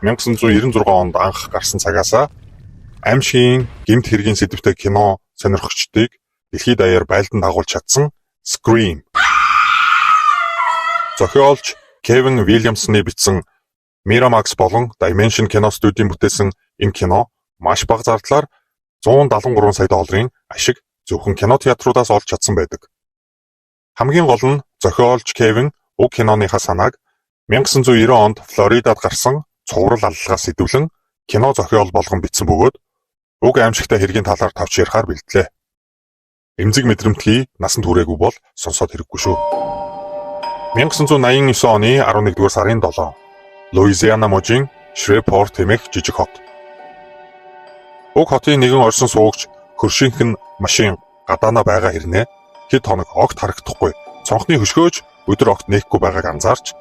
1996 онд анх гарсан цагаасаа аимшигын гэмт хэргийн сэдвтэй кино сонирхогчдыг дэлхийд даяар байлдан дагуулж чадсан Scream. Зохиолч Кевин Вильямсны бичсэн Miramax болон Dimension кино студийн бүтээсэн энэ кино маш бага зардлаар 173 сая долларын ашиг зөвхөн кино театруудаас олж чадсан байдаг. Хамгийн гол нь зохиолч Кевин уг киноныхаа санааг 1990 онд Флоридад гарсан цуврал аллагаас сэдвлэн кино зохиол болгон бичсэн бөгөөд уг аимшигтай хэргийн талаар тавч ярихаар бэлдлээ. Эмзэг мэдрэмтгий насанд хүрээгүй бол сонсоод хэрэггүй шүү. 1989 оны 11-р сарын 7 Луизиана мужийн Шревпорт хэмээх жижиг хот. Уг хотын нэгэн орсон суугч хөршинхэн машин гадаана байгаа хэрнээ хэд хоног огт харагдахгүй цонхны хөшгөөж өдөр огт нээхгүй байгааг анзаарч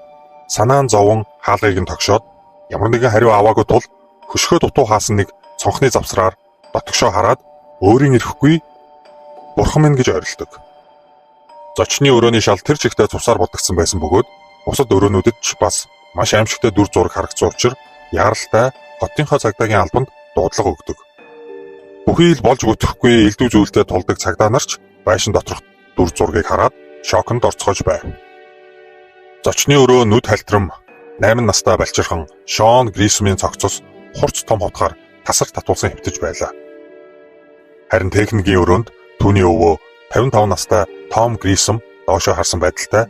санаан зовон хаалгыг нь тогшоод ямар нэгэн хариу аваагүй тул хөшгөө дутуу хаасан нэг цонхны завсраар дотгошоо хараад өөрийн ирэхгүй бурхан минь гэж ойролдог. Зочны өрөөний шал тэр чигтээ цусаар бодогдсон байсан бөгөөд бусад өрөөнүүдэд ч бас маш аимшигтай дүр зураг харагдсан учраас яаралтай хотынхоо цагдаагийн албанд дуудлага өгдөг. Бүхий л болж бүтэхгүй элдв зүйлтэй тулдаг цагдаа нарч байшин доторх дүр зургийг хараад шоконд орцгож байв. Зочны өрөө нүд халтрам 8 настай балчирхан Шон Грисмийн цогцос хурц том хотгаар тасар татуулсан хэвтэж байлаа. Харин техникийн өрөөнд түүний өвөө 55 настай Том Грисм доошоо харсан байдалтай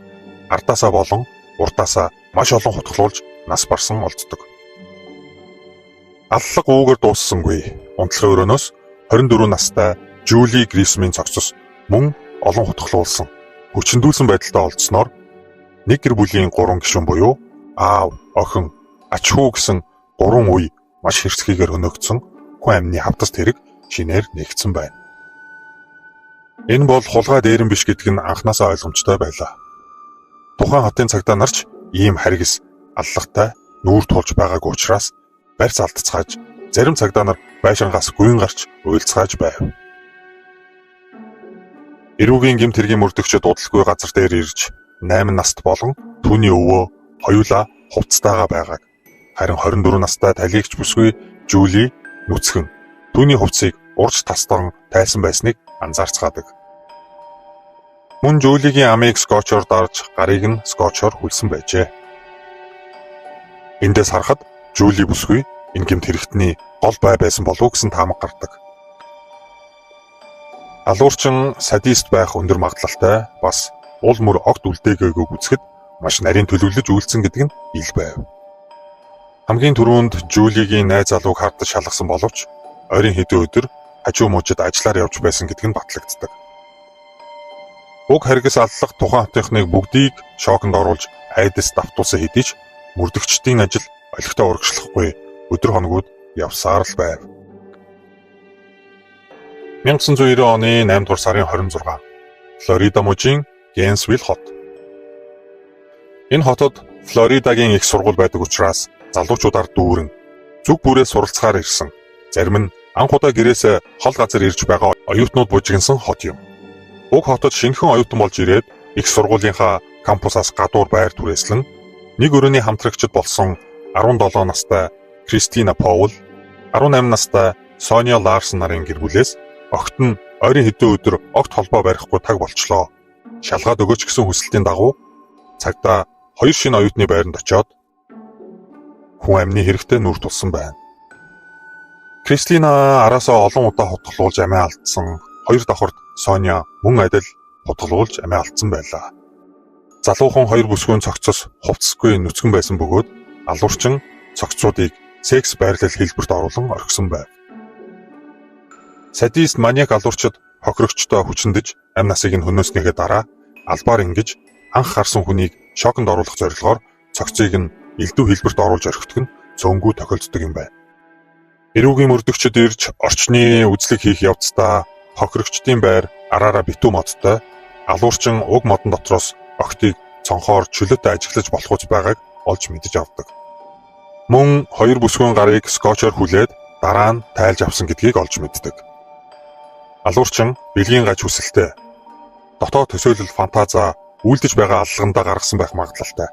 ардаасаа болон урдаасаа маш олон хутгалуулж нас барсан олддог. Аллах уугаар дууссангүй. Унтлагын өрөөнөөс 24 настай Жули Грисмийн цогцос мөн олон хутгалуулсан. Хүчндүүлсэн байдалтай олдсноор нэг гэр бүлийн 3 гишүүн буюу аав, охин, ач хүү гэсэн 3 үе маш хэрцгийгээр хөнөөгдсөн хүн амны хавтас тэрэг шинээр нэгдсэн байна. Энэ бол хулгай дээрэн биш гэдг нь анхнаасаа ойлгомжтой байлаа. Тухайн хотын цагдаа нарч ийм харгис аллагтай нүүр тулж байгааг учраас барьц алдцгааж зарим цагдаа нар байшингаас гүйн гарч уйлцгааж байв. Эрүүгийн гэмт хэргийн мөрдөгчд удалгүй газар дээр ирж 8 наст болон түүний өвөө хоёулаа хувцастайгаа байгааг харин 24 настай талигч бүсгүй Жули нүцгэн түүний хувцсыг урж тастан тайсан байсныг анзаарцгаадаг. Мөн Жулигийн амийг скотчоор дарж гарыг нь скотчоор хүлсэн байжээ. Эндээс харахад Жули бүсгүй энэ гэмт хэрэгтний гол бай байсан болов уу гэсэн таамаг гардаг. Алуурчин садист байх өндөр магадлалтай бас уул мөр огт үлдээгээгүй үзэхэд маш нарийн төлөвлөж үйлцэн гэдэг нь ил байв. Хамгийн түрүүнд Жулигийн найз залууг хардаж шалгасан боловч ойрын хэдэн өдөр хажуу мужид ажиллаар явж байсан гэдэг нь батлагддаг. Уг харгас аллах тухайн хотынхныг бүгдийг шоконд оруулж айдас давтуулсан хэдий ч мөрдөгчдийн ажил олигтой урагшлахгүй өдөр хоногуд явсаар л байв. 1990 оны 8-р сарын 26 Флорида мужийн Гэнсвилл хот. Энэ хотод Флоридагийн их сургууль байдаг учраас залуучуудаар дүүрэн зүг бүрээ суралцахаар ирсэн. Зарим нь анх удаа гэрээсээ хол газар ирж байгаа оюутнууд бужигнсан хот юм. Уг хотод шинэхэн оюутан болж ирээд их сургуулийнхаа кампусаас гадуур байр түрээслэн нэг өрөөний хамтрагчид болсон 17 настай Кристина Паул, 18 настай Соня Ларсон нарын гэр бүлээс огт нь ойрын хэдэн өдөр огт холбоо барихгүй таг болчлоо. Шалгаад өгөөч гэсэн хүсэлтийн дагуу цагдаа 2 шинэ оюутны байранд очиод хүн амны хэрэгтэй нүр тулсан байна. Кристина араасаа олон удаа хутгалуулж амиа алдсан. 2 давхарт Соня мөн адил хутгалуулж амиа алдсан байлаа. Залуухан 2 бүсгүйн цогцос хувцсгүй нүцгэн байсан бөгөөд алуурчин цогцуудыг секс байрлал хэлбэрт оруулан орхисон байв. Садист маниак алуурчид хохирогчтой хүчнэдэж амь насыг нь хөнөөснийхээ дараа албаар ингэж анх харсан хүнийг шоконд оруулах зорилгоор цогцыг нь элдв хэлбэрт оруулж орхидог нь цөөнгүй тохиолддог юм байна. Эрүүгийн мөрдөгчд ирж орчны үзлэг хийх явцдаа хохирогчдын байр араараа битүү модтой алуурчин уг модон дотроос огтыг цонхоор чөлөөтэй ажиглаж болохуйц байгааг олж мэдэж авдаг. Мөн 2 бүсгүйн гарыг скотчоор хүлээд дараа нь тайлж авсан гэдгийг олж мэддэг. Алуурчин бэлгийн гаж хүсэлтэй дотоод төсөөлөл фантаза үйлдэж байгаа аллагандаа гаргасан байх магадлалтай.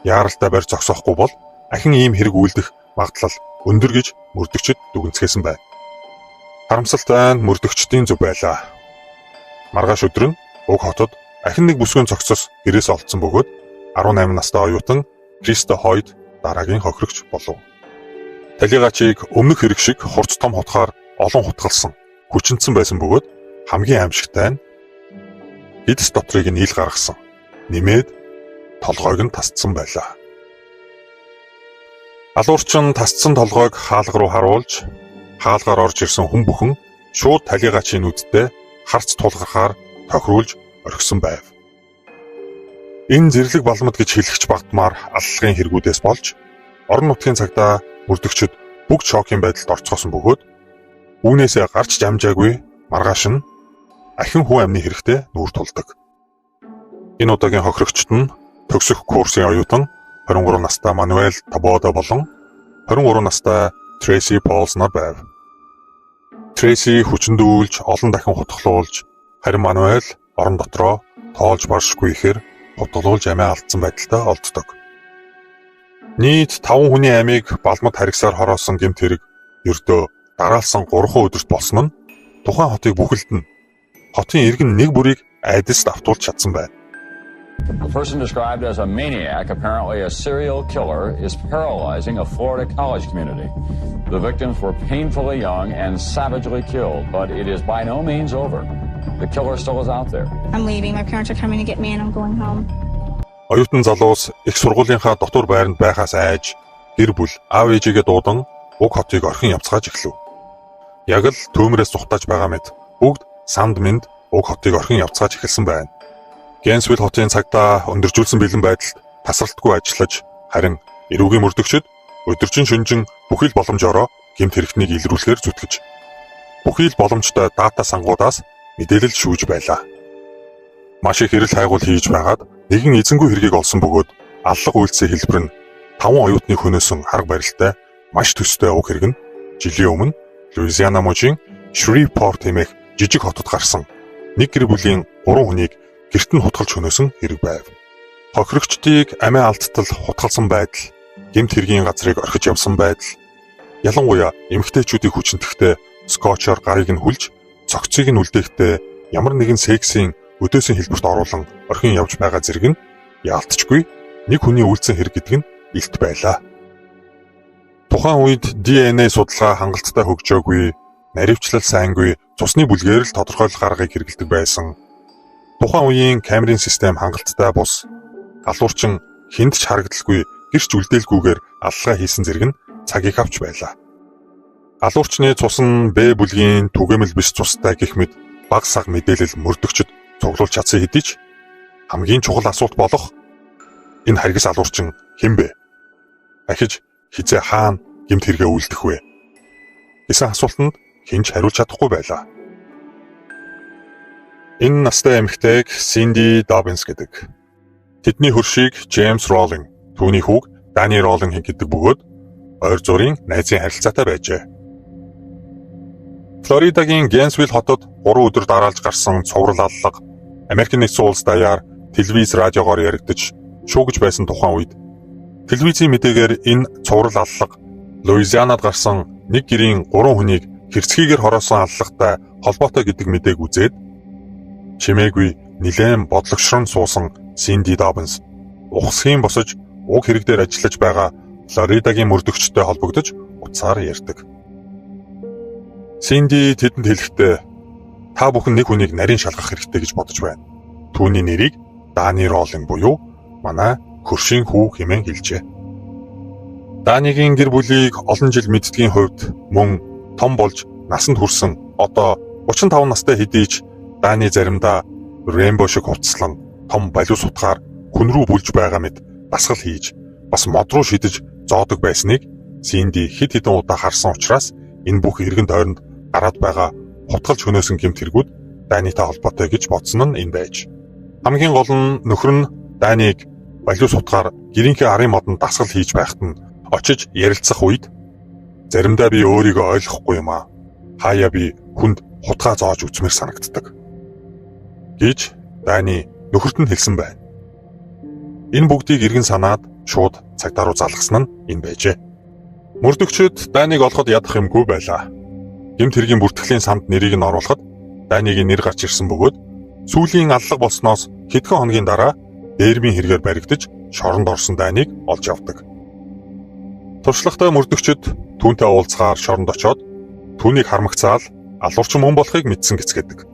Яаралтай барь зогсоохгүй бол ахин ийм хэрэг үйлдэх магадлал өндөр гэж мөрдөгчд дүгнэлтсэн байна. Харамсалтай нь мөрдөгчдийн зөв байлаа. Маргааш өдөр нь уг хотод ахин нэг бүсгүйн цогцос гэрээс олдсон бөгөөд 18 настай оюутан Кристо Хойд дараагийн хохирогч болов. Талигачийг өмнөх хэрэг шиг хурц том хотхоор олон хутгалсан, хүчнэцэн байсан бөгөөд хамгийн аимшигтай нь эдс дотрыг нь ил гаргасан, нэмээд толгойг нь тасцсан байлаа. Алуурчин тасцсан толгойг хаалга руу харуулж, хаалгаар орж ирсэн хүн бүхэн шууд талигачийн нүдтэй харц тулгархаар тохируулж орхисон байв. Энэ зэрлэг балмад гэж хэлэхч багтмаар аллагын хэрэгүүдээс болж орон нутгийн цагдаа мөрдөгчд бүгд шокийн байдалд орцгоосон бөгөөд үүнээсээ гарч жамжаагүй маргааш нь ахин хүн амны хэрэгтэй нүүр тулдаг. Энэ удаагийн хохирогчд нь төгсөх курсын оюутан 23 настай Мануэль Табодо болон 23 настай Трейси Полс нар байв. Трейси хүчндүүлж олон дахин хутгалуулж, харин Мануэль орон дотроо тоолж баршгүй ихээр хутгалуулж амиа алдсан байдалтай олддог. Нийт 5 хүний амийг балмад харгасаар хороосон гэмт хэрэг ердөө дараалсан 3 өдөрт болсон нь тухайн хотыг бүхэлд нь хотын иргэн нэг бүрийг айдаст автуулж чадсан байна. The person described as a maniac, apparently a serial killer, is paralyzing a Florida college community. The victims were painfully young and savagely killed, but it is by no means over. The killer still is out there. I'm leaving. My parents are coming to get me and I'm going home. Оюутан залуус их сургуулийнхаа дотор байранд байхаас айж, гэр бүл, аав ээжигээ дуудан уг хотыг орхин явцгааж эхлэв. Яг л төөмрөөс зүхтааж байгаа мэт бүгд санд минд уг хотыг орхин явцгааж эхэлсэн байна. Гэнсвилл хотын цагдаа өндөржүүлсэн бэлэн байдалд тасралтгүй ажиллаж, харин эрүүгийн мөрдөгчд өдөржин шөнжин бүхэл боломжоор гэмт хэрэгтнийг илрүүлэхээр зүтгэж, бүхэл боломжтой дата сангуудаас мэдээлэл шүүж байлаа. Маш их эрэл хайгуул хийж байгаад нэгэн эзэнгүй хэргийг олсон бөгөөд аллах үйлцээ хэлбэр нь 5 оюутны хөнөөсөн арга барилтай маш төстэй уг хэрэг нь жилийн өмнө Луизиана мужийн Шрифпорт хэмээх жижиг хотод гарсан нэг гэр бүлийн 3 хүнийг гэрт нь хутгалж хөнөөсөн хэрэг байв. Хохирогчдыг амиа алдтал хутгалсан байдал, гэмт хэргийн газрыг орхиж явсан байдал, ялангуяа эмэгтэйчүүдийг хүчнэтгэхдээ скотчоор гарыг нь хүлж, цогцыг нь үлдээхдээ ямар нэгэн сексийн өдөөсийн хэлбэрт оруулан орхин явж байгаа зэрэг нь яалтчгүй нэг хүний үйлцэн хэрэг гэдэг нь илт байлаа. Тухайн үед DNA судалгаа хангалттай хөгжөөгүй, наривчлал сайнгүй, цусны бүлгээр л тодорхойлох аргыг хэрэглэдэг байсан. Тухайн үеийн камерын систем хангалттай бус, алуурчин хүнд ч харагдaltaгүй гэрч үлдээлгүйгээр аллаа хийсэн зэрэг нь цагийг авч байлаа. Алуурчны цус нь Б бүлгийн түгээмэл биш цустай гэх мэт баг саг мэдээлэл мөрдөгчд цуглуулж чадсан хэдий ч хамгийн чухал асуулт болох энэ харгас алуурчин хэн бэ? Ахиж хизээ хаана гэмт хэрэгээ үйлдэх вэ? Гэсэн асуултанд хэн ч хариулж чадахгүй байлаа. Энэ настай эмэгтэйг Синди Доббинс гэдэг. Тэдний хөршийг Джеймс Роллинг, түүний хүүг Дани Роллинг гэдэг бөгөөд ойр зургийн найзын харилцаатай байжээ. Флоридагийн Гэнсвилл хотод 3 өдөр дараалж гарсан цуврал аллага Америк нэгдсэн улс даяар телевиз радиогоор яригдаж шүүгэж байсан тухайн үед телевизийн мэдээгээр энэ цуврал аллага Луизианад гарсан нэг гэрийн 3 хүнийг хэрцгийгээр хороосон аллагатай холбоотой гэдэг мэдээг үзээд чимээгүй нилээн бодлогшрон суусан Синди Доббинс ухсхийн босож уг хэрэг дээр ажиллаж байгаа Флоридагийн мөрдөгчтэй холбогдож утсаар ярьдаг. Синди тэдэнд хэлэхдээ та бүхэн нэг хүнийг нарийн шалгах хэрэгтэй гэж бодож байна. Түүний нэрийг Дани Роллинг буюу манай хөршийн хүү хэмээн хэлжээ. Данигийн гэр бүлийг олон жил мэддгийн хувьд мөн том болж насанд хүрсэн одоо 35 настай хэдий ч Дани заримдаа Рэмбо шиг хувцаслан том балиус утгаар хүн рүү бүлж байгаа мэт дасгал хийж бас мод руу шидэж зоодог байсныг Синди хэд хэдэн удаа харсан учраас энэ бүх эргэн тойронд гараад байгаа хутгалж хөнөөсөн гэмт хэрэгүүд Данитай холбоотой гэж бодсон нь энэ байж. Хамгийн гол нь нөхөр нь Даниг балиус утгаар гэрийнхээ арын модонд дасгал хийж байхад нь очиж ярилцах үед заримдаа би өөрийгөө ойлгохгүй юм аа. Хаяа би хүнд хутгаа зоож үзмээр санагддаг гэж Дани нөхөрт нь хэлсэн байна. Энэ бүгдийг эргэн санаад шууд цагдаа руу залгасан нь энэ байжээ. Мөрдөгчид Данийг олоход ядах юмгүй байлаа. Гэмт хэргийн бүртгэлийн самд нэрийг нь оруулахад Данигийн нэр гарч ирсэн бөгөөд сүүлийн аллах болсноос хэдхэн хоногийн дараа дээрмийн хэрэгээр баригдаж шоронд орсон Данийг олж явдаг. Туршлагатай мөрдөгчид түүнтэй уулзахаар шоронд очоод түүнийг хармагцаал алуурчин мөн болохыг мэдсэн гэцгээдэг.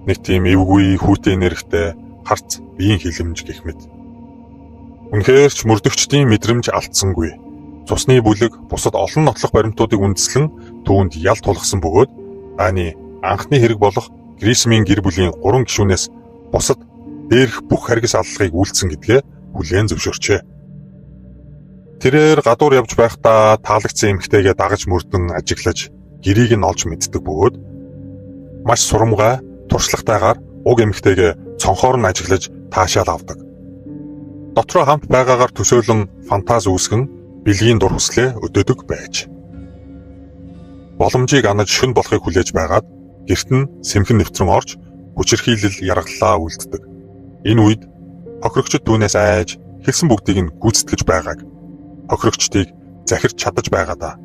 Нэг тийм эвгүй хүүтэй нэрхтэй харц биеийн хилэмж гэх мэт. Үнэхээр ч мөрдөгчдийн мэдрэмж алдсангүй. Цусны бүлэг бусад олон нотлох баримтуудыг үндэслэн түүнд ял тулгсан бөгөөд Дани анхны хэрэг болох Грисмийн гэр бүлийн 3 гишүүнээс бусад дээрх бүх харгас аллагыг үйлдсэн гэдгээ хүлээн зөвшөөрчээ. Тэрээр гадуур явж байхдаа таалагдсан эмэгтэйгээ дагаж мөрдөн ажиглаж гэрийг нь олж мэддэг бөгөөд маш сурамгай туршлагатайгаар уг эмэгтэйгээ цонхоор нь ажиглаж таашаал авдаг. Дотроо хамт байгаагаар төсөөлөн фантаз үүсгэн бэлгийн дур хүслээ өдөөдөг байж. Боломжийг анаж шүн болохыг хүлээж байгаад гэрт нь сэмхэн нэвтрэн орж хүчирхийлэл яргаллаа үлддэг. Энэ үед хохирогчд түүнээс айж хэлсэн бүгдийг нь гүйцэтгэж байгааг хохирогчдыг захирч чадаж байгаадаа.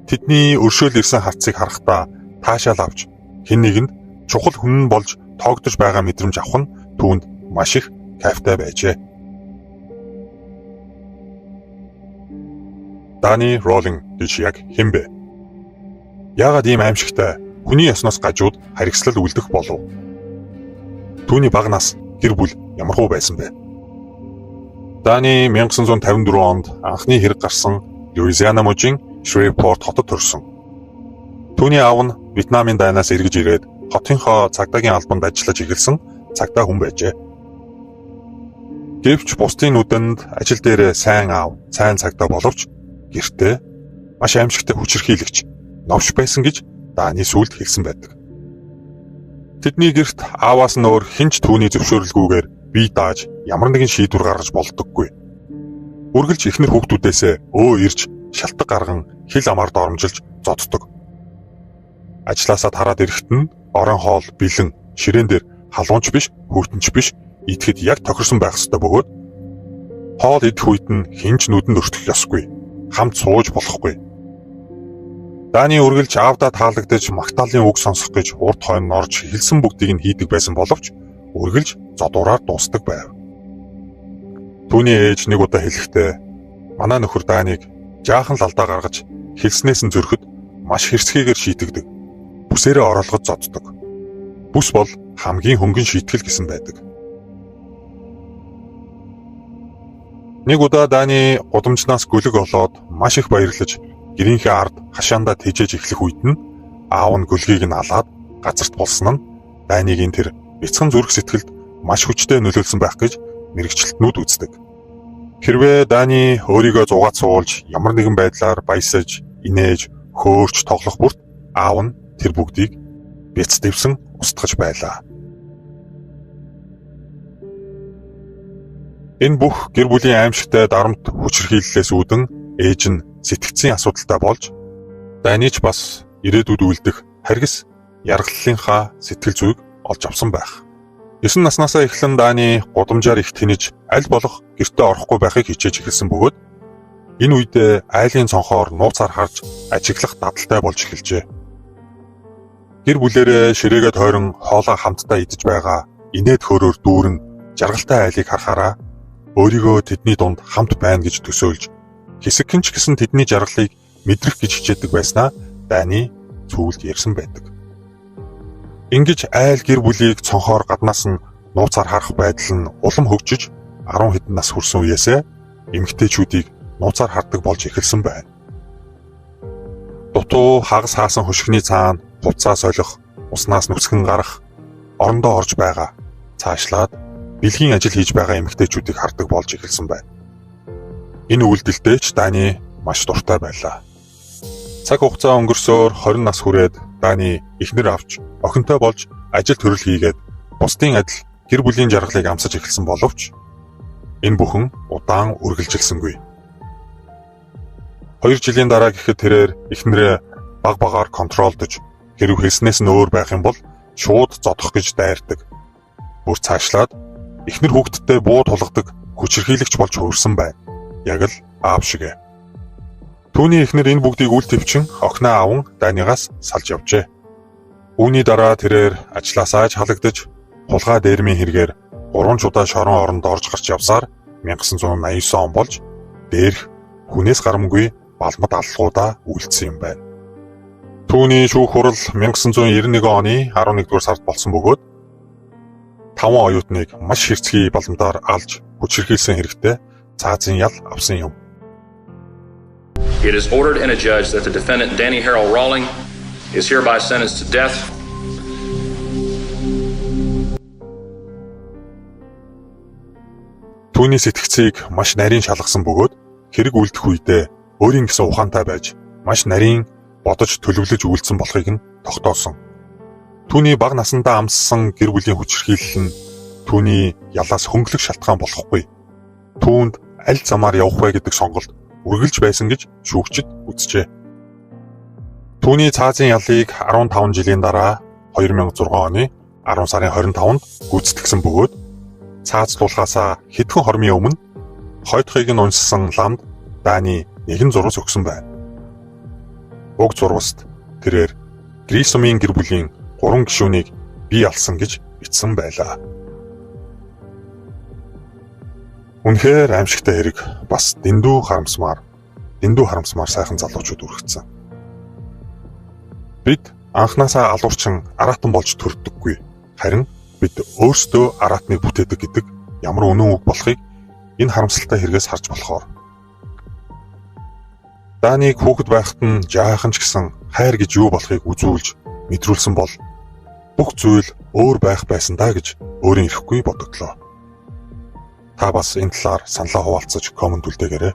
Тэдний өршөөл ирсэн харцыг харахтаа таашаал авч хэн нэгэнд чухал хүн болж тоогдож байгаа мэдрэмж авах нь түүнд маш их кайфтай байжээ. Дани Роллинг гэж яг хэн бэ? Яагаад ийм аимшигтай хүний ясноос гажууд харгислал үлдэх болов? Түүний бага нас гэр бүл ямархуу байсан бэ? Дани 1954 онд анхны хэрэг гарсан Луизиана мужийн Шревпорт хотод төрсөн. Түүний аав нь Вьетнамын дайнаас эргэж ирээд хотынхоо цагдаагийн албанд ажиллаж эхэлсэн цагдаа хүн байжээ. Гэвч бусдын нүдэнд ажил дээр сайн аав, сайн цагдаа боловч гэртээ маш аимшигтай хүчирхийлэгч новш байсан гэж Дани сүлд хэлсэн байдаг. Тэдний гэрт ааваас нь өөр хинч түүний зөвшөөрлгүйгээр бие дааж ямар нэгэн шийдвэр гаргаж болдоггүй. Үргэлж эхнэр хүүхдүүдээсээ ирж шалтгаан гарган хил амаар доромжилж зоддог. Ажлаасаа тараад ирэхэд нь орон хоол, бэлэн, ширээн дээр халуунч биш, хүүтэнч биш, идэхэд яг тохирсон байх ёстой бөгөөд хоол идэх үед нь хинч нүдэнд өртөх ёсгүй. Хамт сууж болохгүй. Дани үргэлж аавдаа таалагдаж магтаалын үг сонсох гэж урд хойно орж хэлсэн бүгдийг нь хийдэг байсан боловч үргэлж зодуураар дуусдаг байв. Түүний ээж нэг удаа хэлэхдээ манай нөхөр Даниг жаахан лалдаа гаргаж хэлснээс нь зөрөхөд маш хэрцгийгээр шийтгдэг. Бүсээрээ ороолгож зоддог. Бүс бол хамгийн хөнгөн шийтгэл гэсэн байдаг. Нэг удаа Дани гудамжнаас гөлөг олоод маш их баярлаж гэрийнхээ ард хашаандаа тэжээж эхлэх үед нь аав нь гөлгийг нь алаад газарт болсон нь Данигийн тэр бяцхан зүрх сэтгэлд маш хүчтэй нөлөөлсөн байх гэж мэрэгчлэлтнүүд үздэг. Хэрвээ Дани өөрийгөө зугаад суулж ямар нэгэн байдлаар баясаж, инээж, хөөрч тоглох бүрт аав нь тэр бүгдийг бяц дэвсэн устгаж байлаа. Энэ бүх гэр бүлийн аимшигтай дарамт хүчирхийллээс үүдэн ээж нь сэтгцийн асуудалтай болж Данич бас ирээдүйд үлдэх харгас яргаллынхаа сэтгэл зүйг олж авсан байх. 9 наснаасаа эхлэн Дани гудамжаар их тэнэж аль болох гэртээ орохгүй байхыг хичээж эхэлсэн бөгөөд энэ үед айлын цонхоор нууцаар харж ажиглах дадалтай болж эхэлжээ. Гэр бүлээрээ ширээгээ тойрон хоолоо хамтдаа идэж байгаа инээд хөрөөр дүүрэн жаргалтай айлыг харахаараа өөрийгөө тэдний дунд хамт байна гэж төсөөлж хэсэгхэн ч гэсэн тэдний жаргалыг мэдрэх гэж хичээдэг байснаа Дани цүүлд ярьсан байдаг. Ингэж айл гэр бүлийг цонхоор гаднаас нь нууцаар харах байдал нь улам хөгжиж 10 хэдэн нас хүрсэн үеэсээ эмэгтэйчүүдийг нууцаар хардаг болж эхэлсэн байна. Дутуу хагас хаасан хөшгөний цаана хувцас солих, уснаас нүцгэн гарах, орондоо орж байгаа, цаашлаад бэлгийн ажил хийж байгаа эмэгтэйчүүдийг хардаг болж эхэлсэн байна. Энэ үйлдэлтэй ч Дани маш дуртай байлаа. Цаг хугацаа өнгөрсөөр 20 нас хүрээд Дани эхнэр авч охинтой болж ажил төрөл хийгээд бусдын адил гэр бүлийн жаргалыг амсаж эхэлсэн боловч энэ бүхэн удаан үргэлжилсэнгүй. 2 жилийн дараа гэхэд тэрээр эхнэрээ баг багаар контролдож хэрв хэлснээс нь өөр байх юм бол шууд зодох гэж дайрдаг. Бүр цаашлаад эхнэр хүүхдтэй буу тулгадаг хүчирхийлэгч болж хөрсөн байна. Яг л аав шигэ. Түүний эхнэр энэ бүгдийг үл твчин охиноо аван дайнигаас салж явжээ. Үүний дараа тэрээр ажлаасаа халагдаж хулгай дээрмийн хэрэгээр 3 удаа шорон оронд орж гарч явсаар 1989 он болж дээрх хүнээс гарамгүй балмад аллуудаа үйлдсэн юм байна. Түүний шүүх хурал 1991 оны 11-р сард болсон бөгөөд 5 оюутныг маш хэрцгий боломдоор алж хүчирхийлсэн хэрэгтэй цаазын ял авсан юм. It is ordered in a judge that the defendant Danny Harold Rawling is hereby sentenced to death. Түүний сэтгцийг маш нарийн шалгасан бөгөөд хэрэг үлдэх үедээ өөрийн гэсэн ухаантай байж маш нарийн бодож төлөвлөж үйлдсэн болохыг нь тогтоосон. Түүний бага насндаа амссан гэр бүлийн хүчирхийлэл нь түүний ялаас хөнгөлөх шалтгаан болохгүй. Түүнд аль замаар явах вэ гэдэг сонголт үргэлж байсан гэж шүүгчид үзжээ. Түүний цаазын ялыг 15 жилийн дараа 2006 оны 10 сарын 25-нд гүйцэтгсэн бөгөөд цаазлуулахаасаа хэдхэн хормын өмнө хойтхыг нь уншсан ламд Дани нэгэн зурвас өгсөн байна. Уг зурваст тэрээр Грисомын гэр бүлийн 3 гишүүнийг бий алсан гэж бичсэн байлаа. Үнэхээр аимшигтай хэрэг, бас дэндүү харамсмаар сайхан залуучууд үргэцсэн. Бид анхнаасаа алуурчин араатан болж төрдөггүй. Харин бид өөрсдөө араатныг бүтээдэг гэдэг ямар үнэн үг болохыг энэ харамсалтай хэрэгээс харж болохоор. Даниг хүүхэд байхад нь жаахан ч гэсэн хайр гэж юу болохыг үзүүлж мэдрүүлсэн бол бүх зүйл өөр байх байсан даа гэж өөрийн ирэхгүй бодогдлоо. Та бас энэ талаар саналаа хуваалцаж комент үлдээгээрэй.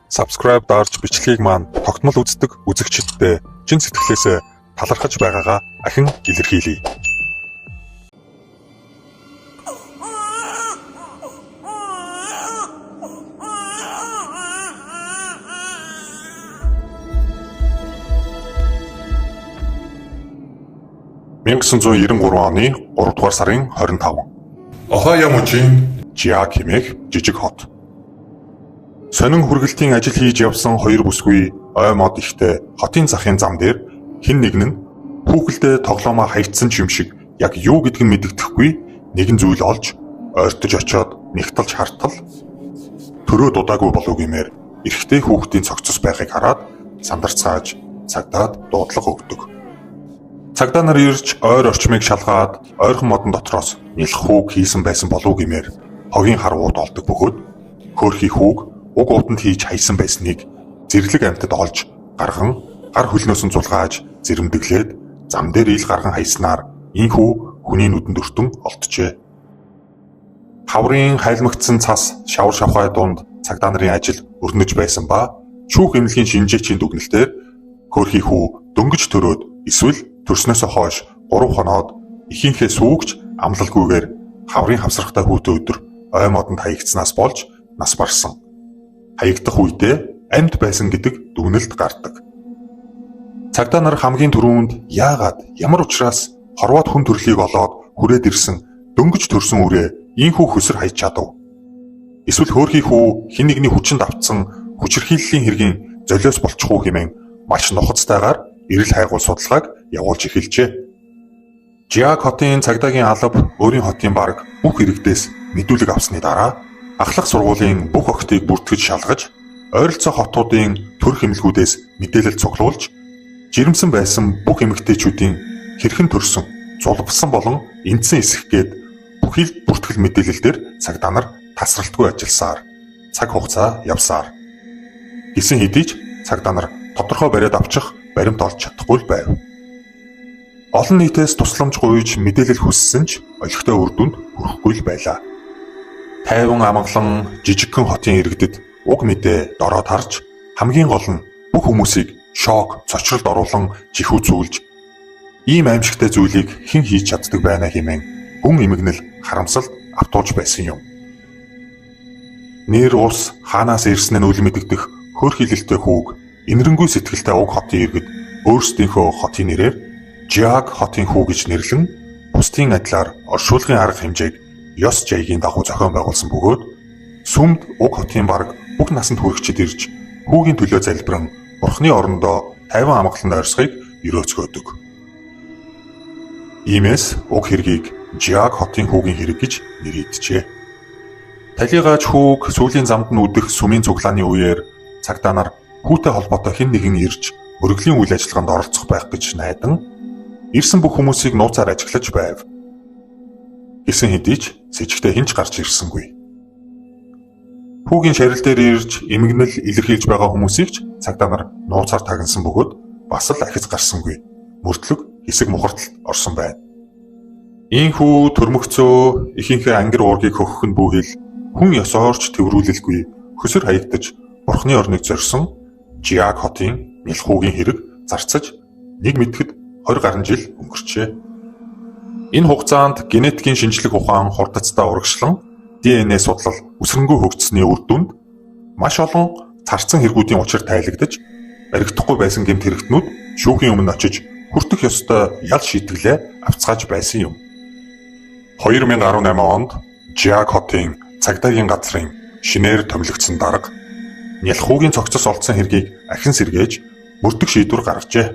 Subscribe дарж бичлэгийг маань тогтмол үздэг үзэгчидтэй чин сэтгэлээсээ талархаж байгаагаа ахин илэрхийлье. (1993 оны 3 дугаар сарын 25) Ohio мужийн Жиак хэмээх жижиг хот. Сонин хүргэлтийн ажил хийж явсан 2 бүсгүй ой мод ихтэй хотын захын зам дээр хэн нэгэн нь хүүхэлдээ тоглоомоо хайцсан юм шиг яг юу гэдг нь мэддэхгүй нэгэн зүйл олж ойртож очиод нэгтэлж хартал төрөө дудаагүй болов гэмээр эрэгтэй хүүхдийн цогцос байхыг хараад сандарцааж цагдаад дуудлага өгдөг. Цагдаа нар ирж ойр орчмыг шалгаад ойрхон модон дотроос нялх хүүг хийсэн байсан болов гэмээр хогийн харууд олдог бөгөөд хөөрхий хүүг уг утанд хийж хайсан байсныг зэрлэг амьтад олж гарган гар хөлнөөс нь зулгааж зэрэмдэглээд зам дээр ил гарган хайснаар инхүү хүний нүдэнд өртөн олджээ. Хаврын хайлмагцсан цас шавар шавхай дунд цагдаа нарын ажил өрнөж байсан ба шүүх эмнэлгийн шинжээчийн дүгнэлтээр хөөрхий хүү дөнгөж төрөөд эсвэл төрснөөсөө хойш 3 хоноод ихийнхээ сүүгч амлалгүйгээр хаврын хавсрахтай хүүтэй өдөр ой модонд хаягдсанаас болж нас барсан. Хаягдах үедээ амьд байсан гэдэг дүгнэлт гардаг. Цагдаа нар хамгийн түрүүнд яагаад ямар учраас хорвоод хүн төрлийг олоод хүрээд ирсэн дөнгөж төрсөн үрээ ийхүү хөсөр хайж чадав. Эсвэл хөөрхий хүү хэн нэгний хүчинд автсан хүчирхийллийн хэргийн золиос болчих уу хэмээн маш нухацтайгаар эрэл хайгуул судалгааг явуулж эхэлжээ. Жиак хотын цагдаагийн алба өөрийн хотын бараг бүх иргэдээс мэдүүлэг авсны дараа ахлах сургуулийн бүх охтыг бүртгэж шалгаж ойролцоо хотуудын төрх эмнэлгүүдээс мэдээлэл цуглуулж жирэмсэн байсан бүх эмэгтэйчүүдийн хэрхэн төрсөн, зулбсан болон эндсэн эсэх гээд бүхий л бүртгэл мэдээлэлээр цагдаа нар тасралтгүй ажилласаар цаг хугацаа явсаар. Гэсэн хэдий ч цагдаа нар тодорхой бариад авчих баримт олж чадахгүй л байв. Олон нийтээс тусламж гуйж мэдээлэл хүссэн ч олигтой үр дүнд хүрэхгүй л байлаа. Тайван амгалан жижигхэн хотын иргэдэд уг мэдээ дороод харж хамгийн гол нь бүх хүмүүсийг шок, цочролд оруулан жихүүцүүлж ийм аимшигтай зүйлийг хэн хийж чаддаг байна хэмээн хүн эмгэнэл харамсалд автуулж байсан юм. Нэр ус хаанаас ирсэн нь үл мэдэгдэх хөөрхийлэлтэй хүүг инэрэнгүй сэтгэлтэй уг хотын иргэд өөрсдийнхөө хотын нэрээр Жиак хотын хүү гэж нэрлэн бусдын адилаар оршуулгын арга хэмжээг ёс жаягийн дагуу зохион байгуулсан бөгөөд сүмд уг хотын бараг бүх насанд хүрэгчид ирж хүүгийн төлөө залбиран Бурхны орондоо тайван амгалан ойрсохыг өрөөцгөөдөг. Иймээс уг хэргийг Жиаг хотын хүүгийн хэрэг гэж нэрийджээ. Талигаач хүүг сүүлийн замд нь үдэх сүмийн цуглааны үеэр цагдаа нар хүүтэй холбоотой хэн нэгэн ирж мөрөглийн үйл ажиллагаанд оролцох байх гэж найдан ирсэн бүх хүмүүсийг нууцаар ажиглаж байв. Гэсэн хэдий ч сэжигтэй хинч гарч ирсэнгүй. Хүүгийн шарил дээр ирж эмгэнэл илэрхийлж байгаа хүмүүсийг ч цагдаа нар нууцаар тагнасан бөгөөд бас л ахиц гарсангүй. Мөрдлөг хэсэг мухарталд орсон байна. Ийхүү төрмөгцөө ихэнхээ ангир уургийг хөхөх нь бүхэл хүн ёсоорч тэврүүлэлгүй хөсөр хаягдаж Бурхны орныг зорьсон Жиаг хотын нэлхүүгийн хэрэг зарцаж нэг мэдэхэд 20 гаруй жил өнгөрчээ. Энэ хугацаанд генетикийн шинжлэх ухаан хурдцтай урагшлан ДНХ судлал үсрэнгүй хөгжсөний үр дүнд маш олон царцсан хэрэгүүдийн учир тайлагдаж баригдахгүй байсан гэмт хэрэгтнүүд шүүхийн өмнө очиж хүртэх ёстой ял шийтгэлээ авцгааж байсан юм. 2018 онд Жиаг хотын цагдаагийн газрын шинээр томилогдсон дарга нялхуугийн цогцос олдсон хэргийг ахин сэргээж мөрдөх шийдвэр гаргажээ.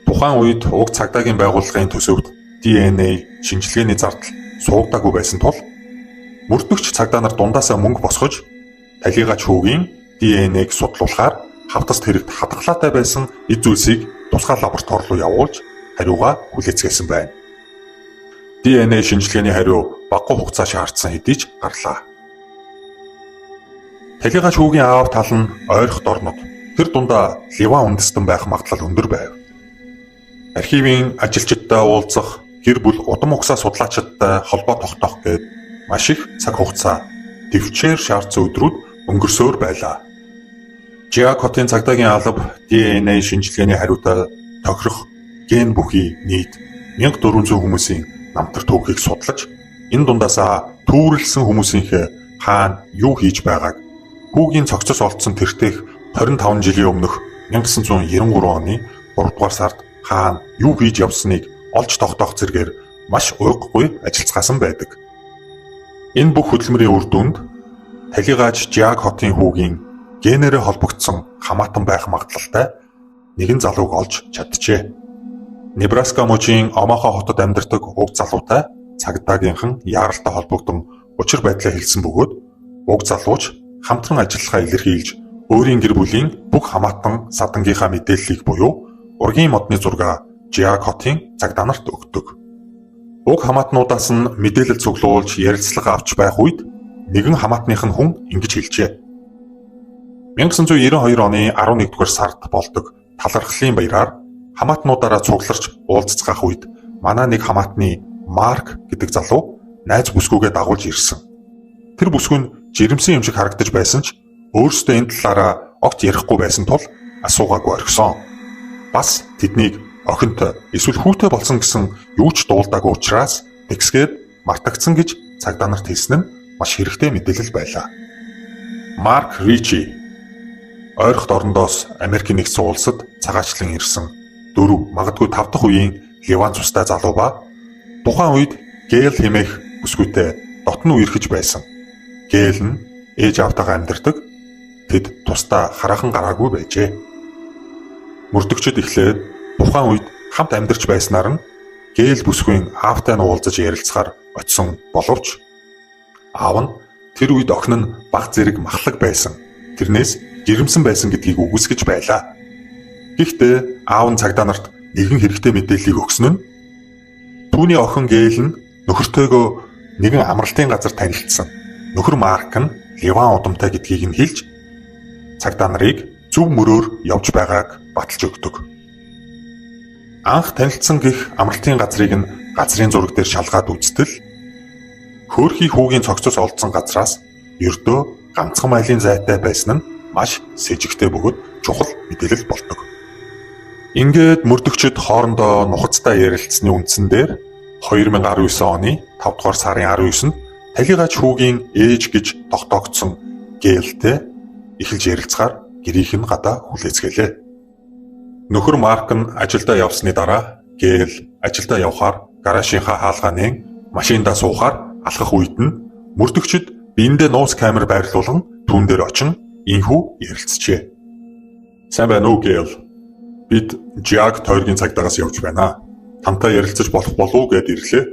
Тухайн үед уг цагдаагийн байгууллагын төсөвт ДНХ шинжилгээний зардал суугдаагүй байсан тул мөрдөгч цагдаа нар дундаасаа мөнгө босгож талигаач хүүгийн ДНХ-г судлуулахаар хавтаст хэрэгт хадгалаатай байсан эд зүйлсийг тусгай лаборатори руу явуулж хариугаа хүлээцгээсэн байна. ДНХ шинжилгээний хариу багагүй хугацаа шаардсан хэдий ч гарлаа. Талигаач хүүгийн аав тал нь ойрох дорнод тэр дундаа Ливан үндэстэн байх магадлал өндөр байв. Архивын ажилчидтай уулзах, гэр бүл удам угсаа судлаачидтай холбоо тогтоох гээд маш их цаг хугацаа төвчээр шаардсан өдрүүд өнгөрсөөр байлаа. Жиаг хотын цагдаагийн алба ДНХ шинжилгээний хариутай тохирох ген бүхий нийт 1400 хүмүүсийн намтар түүхийг судлаж энэ дундаасаа түүрэлсэн хүмүүсийнхээ хаана юу хийж байгааг хүүгийн цогцос олдсон тэртех 25 жилийн өмнөх 1993 оны 3 дугаар сард хаана юу хийж явсныг олж тогтоох зэргээр маш уйггүй ажиллацгаасан байдаг. Энэ бүх хөдөлмөрийн үр дүнд талигаач Жиаг хотын хүүгийн генерэ холбогдсон хамаатан байх магадлалтай нэгэн залууг олж чаджээ. Небраска мужийн Омахо хотод амьдардаг уг залуутай цагдаагийнхан яаралтай холбогдсон учир байдлаа хэлсэн бөгөөд уг залууч хамтран ажиллахаа илэрхийлж өөрийн гэр бүлийн бүх хамаатан садангийнхаа мэдээллийг буюу ургийн модны зураг Жиаг хотын цагдаа нарт өгдөг. Уг хамаатнуудаас нь мэдээлэл цуглуулж ярилцлага авч байх үед нэгэн хамаатных нь хүн ингэж хэлжээ. 1992 оны 11 дугаар сард болдог талархлын баяраар хамаатнуудаараа цугларч уулзцгаах үед манай нэг хамаатны Марк гэдэг залуу найз бүсгүйгээ дагуулж ирсэн. Тэр бүсгүй нь жирэмсэн юм шиг харагдаж байсан ч өөрөөсөө энэ талаараа огт ярихгүй байсан тул асуугаагүй орхисон. Бас тэднийг охинтой эсвэл хүүтэй болсон гэсэн юу ч дуулдаагүй учраас тэгсгээд мартагдсан гэж цагдаа нарт хэлсэн нь маш хэрэгтэй мэдээлэл байлаа. Марк Ричи ойрхот орондоос Америкийн нэгдсэн улсад цагаачлан ирсэн 4 магадгүй 5 дахь үеийн Ливан цустай залуу ба тухайн үед Гэл хэмээх бүсгүйтэй дотн үерхэж байсан. Гэл нь ээж аавтайгаа амьдардаг. Тэд тусдаа хараахан гараагүй байжээ. Мөрдөгчд эхлээд тухайн үед хамт амьдарч байснаар нь Гэл бүсгүйн аавтай нь уулзаж ярилцахаар очисон боловч аав нь тэр үед охин нь баг зэрэг махлаг байсан. Тэрнээс жирэмсэн байсан гэдгийг үгүйсгэж байлаа. Гэхдээ аав нь цагдаа нарт нэгэн хэрэгтэй мэдээллийг өгсөн нь түүний охин Гэл нь нөхөртөөгөө нэгэн амралтын газар танилцсан. Нөхөр Марк нь Ливан удамтай гэдгийг нь хэлж цагдаа нарыг зөв мөрөөр явж байгааг баталж өгдөг. Анх танилцсан гих амралтын газрыг нь газрын зураг дээр шалгаад үзтэл хөөрхий хүүгийн цогцос олдсон газраас ердөө ганцхан майлын зайтай байсан нь маш сэжигтэй бөгөөд чухал мэдээлэл болдог. Ингээд мөрдөгчд хоорондоо нухацтай ярилцсны үндсэн дээр 2019 оны 5 дугаар сарын 19-нд талигаач хүүгийн ээж гэж тогтоогдсон Гэлтэй эхэлж ярилцахаар гэрийнх нь гадаа хүлээцгэлээ. Нөхөр Марк нь ажилдаа явсны дараа Гэл ажилдаа явхаар гаражийнхаа хаалгааны машиндаа суухаар алхах үед нь мөрдөгчд биендээ нууц камер байрлуулан түүн дээр очин инхүү ярилцжээ. Сайн байна уу Гэл? Бид Жак тойргийн цагдаагаас явж байна. Тантай ярилцаж болох болов гэд ирлээ.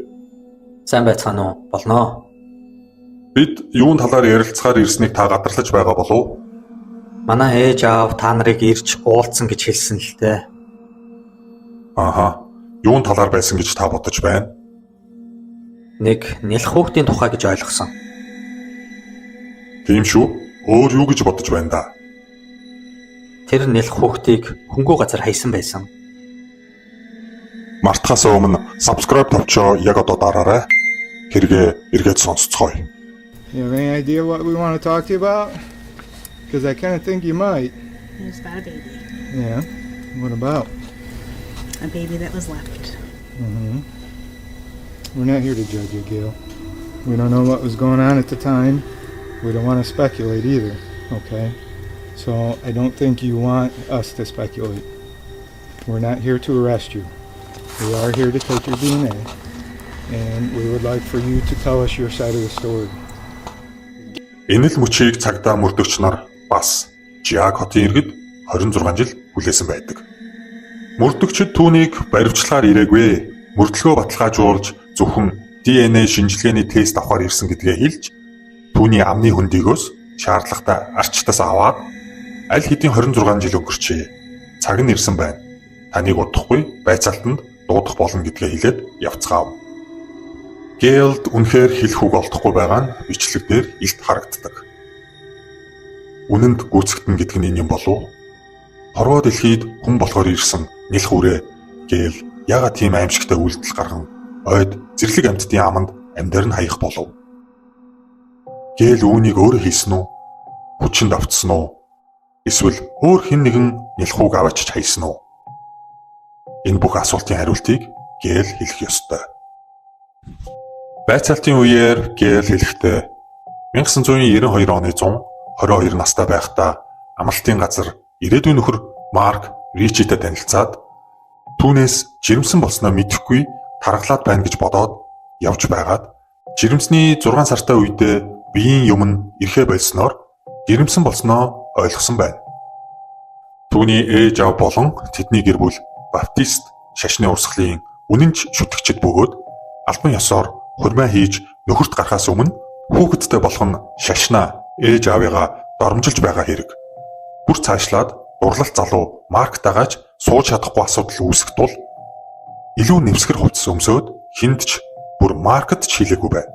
Сайн байцгаана уу? Болноо. Бид юун талаар ярилцахаар ирснийг та гадарлаж байгаа болов? Манай ээж аав та нарыг ирж уулзсан гэж хэлсэн л дээ. Ааха. Юун талаар байсан гэж та бодож байна? Нэг нэлх хүүхдийн тухай гэж ойлгосон. Тийм шүү. Өөр юу гэж бодож байна да? Тэр нэлх хүүхдийг хөнгөө газар хайсан байсан. Мартахаас өмнө subscribe тавчоо яг одоо дараарай. Хэрэгээ эргээд сонсцгоё. You have any idea what we want to talk to you about? Because I kind of think you might. It was about a baby. Yeah. What about? A baby that was left. We're not here to judge you, Gail. We don't know what was going on at the time. We don't want to speculate either, okay? So I don't think you want us to speculate. We're not here to arrest you. We are here to take your DNA. And we would like for you to tell us your side of the story. Энэ л мөчийг цагдаа мөрдөгч нар бас Жак хотын иргэд 26 жил хүлээсэн байдаг. Мөрдөгчд түүнийг баривчлахаар ирээгүй. Мөрдлөгөө баталгаажуулж зөвхөн DNA шинжилгээний тест авахар ирсэн гэдгээ хэлж түүний амны хөндийгөөс шаардлагатай арчтаас аваад аль хэдийн 26 жил өнгөрчээ. Цаг нь ирсэн байна. Таныг удахгүй байцаалтанд дуудах болно гэдгээ хэлээд явцгаав. Гээлд үнэхээр хэлэх үг олдохгүй байгаа нь бичлэг дээр илт харагддаг. Үнэнд гүйцэгдэн гэдэг нь энэ юм болов? Хорвоо дэлхийд хүн болохоор ирсэн нэлх үрээ Гeel яагаад тийм аимшигтай үйлдэл гарган ойд зэрлэг амьтдын аманд амьдаар нь хаях болов? Гeel үүнийг өөрөө хийсэн үү? Хүчинд автсан уу? Эсвэл өөр хэн нэгэн нэлхүүг аваачиж хайсан уу? Энэ бүх асуултын хариултыг Гeel хэлэх ёстой. Байцаалтын үеэр Гeel хэлэхдээ 1992 оны 122 настай байхдаа амралтын газар ирээдүйн нөхөр Марк Ричитэй танилцаад түүнээс жирэмсэн болсноо мэдэхгүй тархлаад байна гэж бодоод явж байгаад жирэмсний 6 сартай үедээ биеийн юм нь ирэхэ болсноор жирэмсэн болсноо ойлгосон байна. Түүний ээж аав болон тэдний гэр бүл баптист шашны урсгалын үнэнч шүтгэгчд бөгөөд албан ёсоор хурмаа хийж нөхөрт гарахаас өмнө хүүхэдтэй болох нь шашнаа ээж аавыгаа доромжилж байгаа хэрэг. Бүр цаашлаад дурлалт залуу Марктайгаач сууж чадахгүй асуудал үүсэх тул илүү нэвсгэр хувцас өмсөөд хиндч бүр Маркт ч хийлээгүй байна.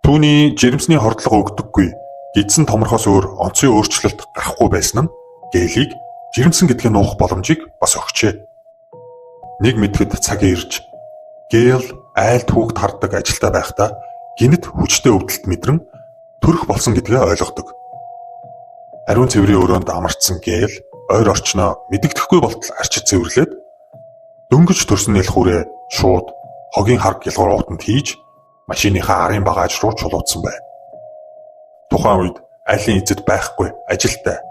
Түүний жирэмсний хордлого өгдөггүй гидсэн томорхоос өөр онцгийн өөрчлөлт гарахгүй байсан нь Гээлийг жирэмсэн гэдгийг нуух боломжийг бас өгчээ. Нэг мэдэхэд цаг ирж Гeel айлд хүүхд харддаг ажилдаа байхдаа гинэт хүчтэй өвдөлт мэдрэн төрөх болсон гэдгээ ойлгодог. Ариун цэврийн өрөөнд амарчсан Гeel ойр орчноо мэдэгдэхгүй болтол арчиж цэвэрлээд дөнгөж төрсөн нэлх үрээ шууд хогийн харг гялгуурууданд хийж машиныхаа арын багаж руу чулуудсан байна. Тухайн үед айлын эзэд байхгүй ажилтай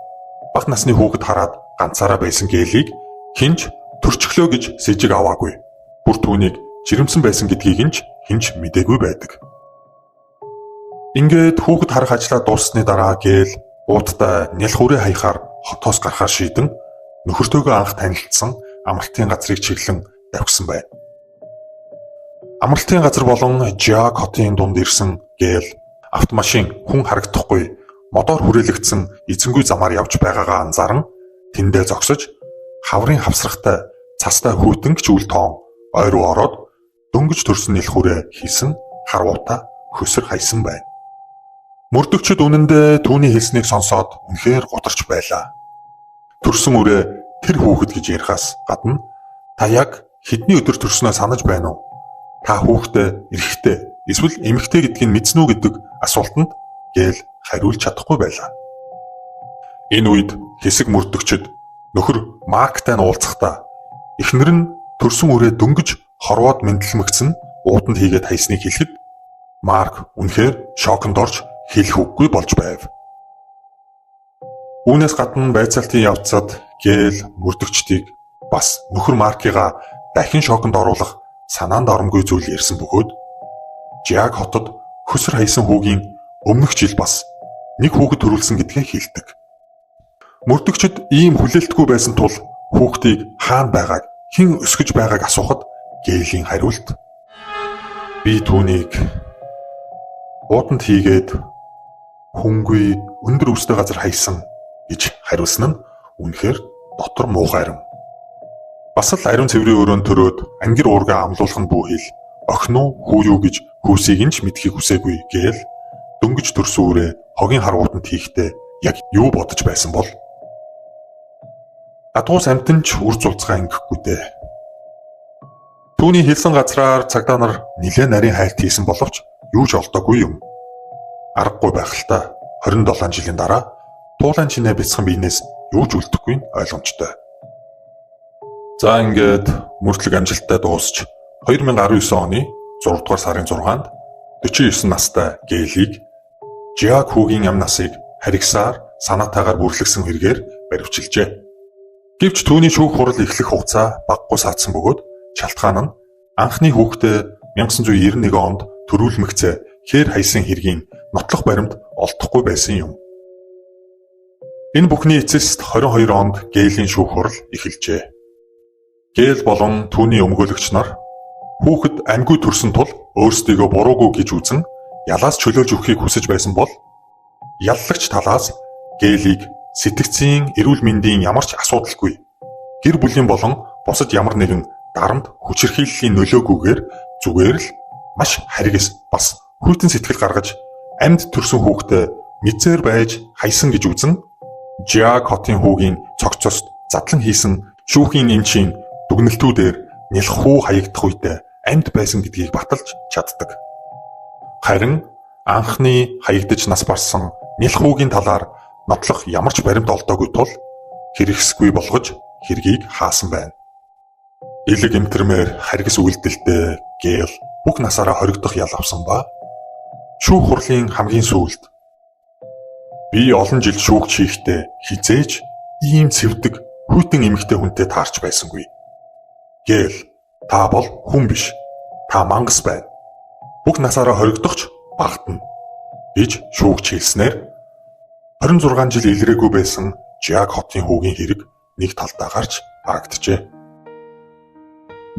бага насны хүүхэд хараад ганцаараа байсан Гээлийг хинч төрчихлөө гэж сэжиг аваагүй. Бүр түүнийг жирэмсэн байсан гэдгийг нь хинч мэдээгүй байдаг. Ингээд хүүхэд харах ажлаа дууссаны дараа Гeel ууттай нэлх үрээ хаяхаар хотоос гарахаар шийдэн нөхөртөөгөө анх танилцсан амралтын газрыг чиглэн давхсан байна. Амралтын газар болон Жак хотын дунд ирсэн Гeel автомашин хүн харагдахгүй мотор хүрээлэгдсэн эзэнгүй замаар явж байгаагаа анзааран тэндээ зогсож хаврын хавсрахтай цастай хүйтэнч үл тоон ойр руу ороод дөнгөж төрсөн нэлх үрээ хийсэн харвуута хөсөр хайсан байна. Мөрдөгчд үнэндээ түүний хэлснийг сонсоод үнэхээр гутарч байлаа. Төрсөн үрээ тэр хүүхэд гэж ярихаас гадна та яг хэдний өдөр төрснөө санаж байна уу? Та хүүхдээ эрэхтэй эсвэл эмэгтэй гэдгийг мэдсэн үү гэдэг асуултанд Гeel хариулж чадахгүй байлаа. Энэ үед хэсэг мөрдөгчд нөхөр Марктай уулзахдаа эхнэр нь төрсөн үрээ дөнгөж хорвоод мэдлэмэгцэн ууданд хийгээд хайсныг хэлэхэд Марк үнэхээр шоконд орж хэлэх үггүй болж байв. Үүнээс гадна байцаалтын явцад Гeel мөрдөгчдийг бас нөхөр Маркига дахин шоконд оруулах санаанд оромгүй зүйл ярьсан бөгөөд Жак хотод хөсөр хайсан хүүгийн өмнөх жил бас нэг хүүхэд төрүүлсэн гэдгээ хэлдэг. Мөрдөгчд ийм хүлээлтгүй байсан тул хүүхдийг хаана байгааг, хэн өсгөж байгааг асуухад Гейлийн хариулт "Би түүнийг бууданд хийгээд хүнгүй өндөр өвстэй газар хайсан" гэж хариулсан нь үнэхээр дотор муухай ариун. Бас л ариун цэврийн өрөөнд төрөөд ангир уургаа амлуулах нь бүү хэл охин уу хүү юу гэж хүүсийг нь ч мэдхийг хүсээгүй гээл дөнгөж төрсөн үрээ хогийн харгуутанд хийхдээ яг юу бодож байсан бол Адгуус амтэн ч үр зулцгаа ингэхгүй дээ. Түүний хэлсэн газраар цагдаа нар нилээн нарийн хайлт хийсэн боловч юу ч олдоогүй юм. Аргагүй байх л та 27 жилийн дараа туулайн чинээ бяцхан биенээс юу ч үлдэхгүй нь ойлгомжтой. За ингээд мөрдлөг амжилттай дуусч 2019 оны 6 дугаар сарын 6-нд 49 настай Гейлийг Жиак хүүгийн ам насыг харигсаар санаатаагаар бүрлэгсэн хэрэгээр баривчилжээ. Гэвч түүний шүүх хурал эхлэх хугацаа баггүй саацсан бөгөөд шалтгаан нь анхны хүүхдээ 1991 онд төрүүлмэгцээ хээр хайсан хэргийн нотлох баримт олдохгүй байсан юм. Энэ бүхний эцэст 22 онд Гейлийн шүүх хурал эхэлжээ. Гейл болон түүний өмгөөлөгч нар хүүхэд амьгүй төрсөн тул өөрсдийгөө буруугүй гэж үзэн ялаас чөлөөлж өгөхийг хүсэж байсан бол яллагч талаас Гейлийг сэтгцийн эрүүл мэндийн ямар ч асуудалгүй гэр бүлийн болон бусад ямар нэгэн дарамт хүчирхийллийн нөлөөгүйгээр зүгээр л маш харгас бас хүйтэн сэтгэл гаргаж амьд төрсөн хүүхдээ мэдсээр байж хайсан гэж үзэн Жиак хотын хүүгийн цогцост задлан хийсэн шүүхийн эмчийн дүгнэлтүүдээр нялх хүү хаягдах үедээ амьд байсан гэдгийг баталж чаддаг. Харин анхны хаягдаж нас барсан нялх хүүгийн талаар нотлох ямар ч баримт олдоогүй тул хэрэгсгүй болгож хэргийг хаасан байна. Илэг эмтэрмээр харгас үйлдэлтэй Гейл бүх насаараа хоригдох ял авсан ба шүүх хурлын хамгийн сүүлд "Би олон жил шүүгч хийхдээ хизээж ийм цэвдэг хүйтэн эмэгтэй хүнтэй таарч байсангүй. Гейл, та бол хүн биш. Та мангас байна. Бүх насаараа хоригдохч багтана" гэж шүүгч хэлснээр 26 жил илрээгүй байсан Жиак хотын хүүгийн хэрэг нэг талдаа гарч харагджээ.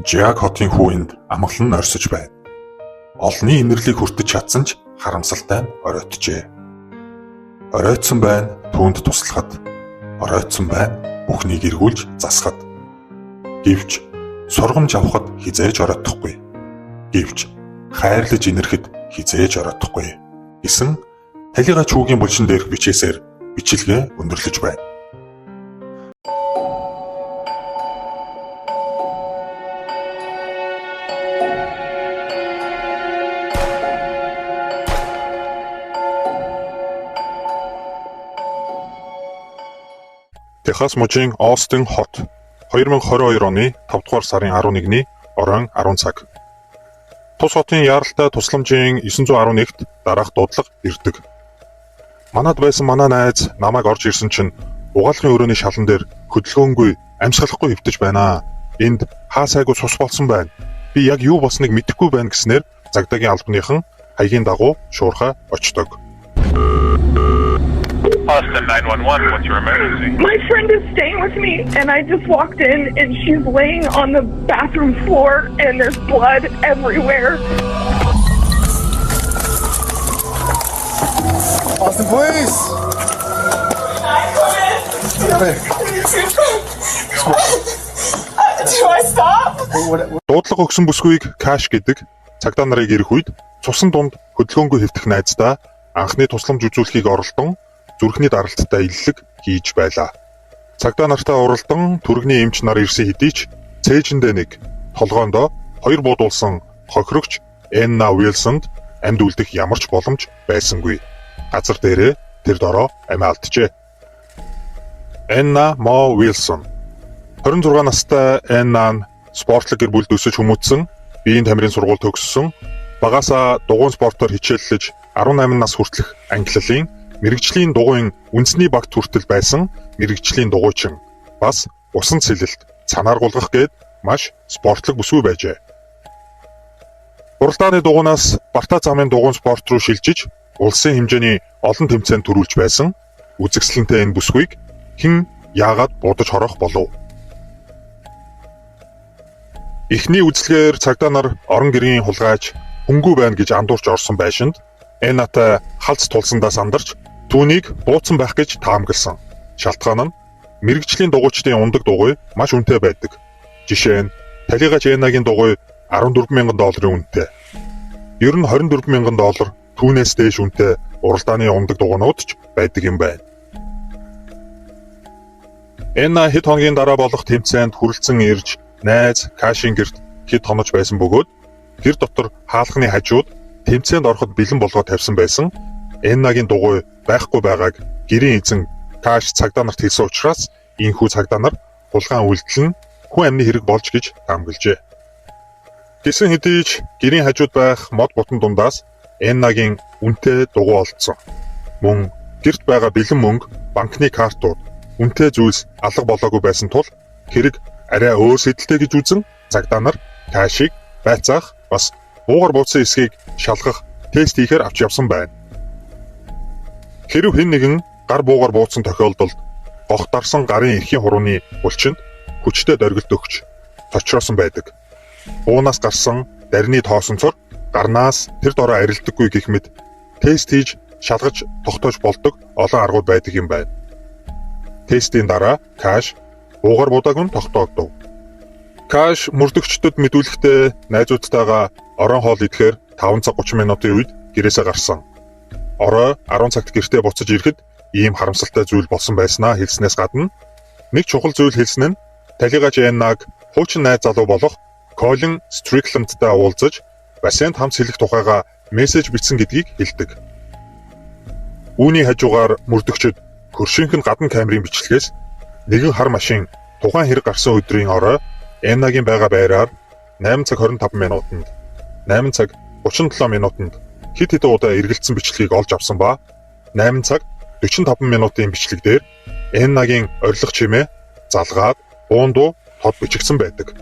Жиак хотын хүүнд амгалан орсож байна. Олны инэрлийг хүртэж чадсан ч харамсалтай нь оройтжээ. Оройтсон байна түүнд туслахад. Оройтсон байна бүхнийг эргүүлж засахад. Гэвч сургамж авахад хизээж оройтохгүй. Гэвч хайрлаж инэрхэд хизээж оройтохгүй гэсэн талига чүүгийн булшин дээрх бичээсээр бичлэгээ өндөрлөж байна. Техас мужийн Остин хот 2022 оны 5 дугаар сарын 11-ний оройн 10 цаг. Тус хотын яаралтай тусламжийн 911-т дараах дуудлага ирдэг. Манад байсан манай найз намайг орж ирсэн чинь угаалгын өрөөний шалан дээр хөдөлгөөнгүй амьсгалахгүй хөвтөж байна. Энд хаа сайгүй цус болсон байна. Би яг юу болсныг мэдэхгүй байна гэснээр загдагийн албаныхан хаягийн дагуу шуурхай очдог. Austin 911, what's your emergency? My friend is staying with me, and I just walked in, and she's laying on the bathroom floor, and there's blood everywhere. Austin, please! Do I stop? Дуудлага өгсөн бүсгүйг Каш гэдэг цагдаа нарыг ирэх үед цусан дунд хөдөлгөөнгүй хэвтэх найздаа анхны тусламж үзүүлэхийг оролдон зүрхний даралттай иллэг хийж байлаа. Цагдаа нартай уралдан түргэний эмч нар ирсэн хэдий ч цээжиндээ нэг толгоондоо 2 буудуулсан хохирогч Энна Уилсонд амьд үлдэх ямар ч боломж байсангүй. Газар дээрээ тэр дороо амиа алджээ. Энна Мо Уилсон 26 настай Энна нь спортлог гэр бүлд өсөж хүмүүжсэн, биеийн тамирын сургууль төгссөн, багаасаа дугуйн спортоор хичээллэж 18 нас хүртэлх ангиллалын мэрэгжлийн дугуйн үндэсний багт хүртэл байсан мэрэгжлийн дугуйчин бас усан цэлэлт цанаар гулгах гээд маш спортлог бүсгүй байжээ. Уралдааны дугуйнаас Барта замын дугуйн спорт руу шилжиж улсын хэмжээний олон тэмцээнд төрүүлж байсан үзэсгэлэнтэй энэ бүсгүйг хэн яагаад будаж хорох болов? Эхний үзлэгээр цагдаа нар орон гэрийн хулгайч хөнгүү байна гэж андуурч орсон байшинд Эннатай халз тулсандаа сандарч түүнийг бууцсан байх гэж таамагласан. Шалтгаан нь мэрэгжлийн дугуйчдын ундаг дугуй маш үнэтэй байдаг. Жишээ нь талигач Эннагийн дугуй $14,000 үнэтэй. Ер нь $24,000 түүнээс дээш үнэтэй уралдааны ундаг дугуйнууд ч байдаг юм байна. Энна хэд хоногийн дараа болох тэмцээнд хүрэлцэн ирж найз Кашин гэрт хэд хонож байсан бөгөөд гэр дотор хаалхны хажууд тэмцээнд ороход бэлэн болгоод тавьсан байсан Эннагийн дугуй байхгүй байгааг гэрийн эзэн Каш цагдаа нарт хэлсэн учраас ийхүү цагдаа нар хулгайн үйлдэл нь хүн амны хэрэг болж гэж таамаглажээ. Гэсэн хэдий ч гэрийн хажууд байх мод бутан дундаас Эннагийн үнэтэй дугуй олдсон. Мөн гэрт байгаа бэлэн мөнгө, банкны картууд, үнэтэй зүйлс алга болоогүй байсан тул хэрэг арай өөр сэдэлтэй гэж үзэн цагдаа нар Кашиг байцаах бас буугар бууцсан эсгийг шалгах тест хийхээр авч явсан байна. Хэрв хэн нэгэн гар буугар бууцсан тохиолдолд гохдарсан гарын эрхийн хурууны булчинд хүчтэй дөргилт өгч цочроосон байдаг. Уунаас гарсан дарины тоосонцор гарнаас тэр дороо арилдаггүй гэх мэт тест хийж шалгаж тогтоож болдог олон аргууд байдаг юм байна. Тестийн дараа Каш буугар буудааг нь тогтоогдов. Каш мөрдөгчдөд мэдүүлэхдээ найзуудтайгаа орон хоол идэхээр 5 цаг 30 минутын үед гэрээсээ гарсан. Орой 10 цагт гэртээ буцаж ирэхэд ийм харамсалтай зүйл болсон байснаа хэлснээс гадна нэг чухал зүйл хэлсэн нь талигач Эннаг хуучин найз залуу болох Колин Стрикландтай уулзаж бассейнд хамт сэлэх тухайга мессеж бичсэн гэдгийг хэлдэг. Үүний хажуугаар мөрдөгчд хөршийнхэн гадна камерын бичлэгээс нэгэн хар машин тухайн хэрэг гарсан өдрийн орой Эннагийн байгаа байраар 8 цаг 25 минутанд 8 цаг 37 минутанд хэд хэдэн удаа эргэлзсэн бичлэгийг олж авсан ба 8 цаг 45 минутын бичлэг дээр Эннагийн орилох чимээ залгаад буундуу тод бичигдсэн байдаг.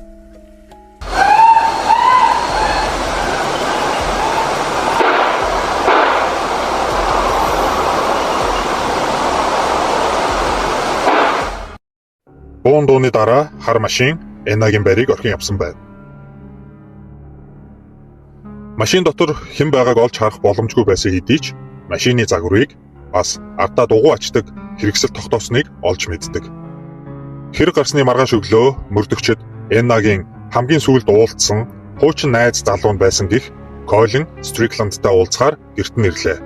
Буундууны дараа хар машин Эннагийн байрыг орхин явсан байна. Машин дотор хэн байгааг олж харах боломжгүй байсан хэдий ч машины загварыг бас ардаа дугуй ачдаг хэрэгсэл тогтоосныг олж мэддэг. Хэрэг гарсны маргааш өглөө мөрдөгчд Эннагийн хамгийн сүүлд уулзсан хуучин найз залуу байсан гэх Колин Стрикландтай уулзахаар гэрт нь ирлээ.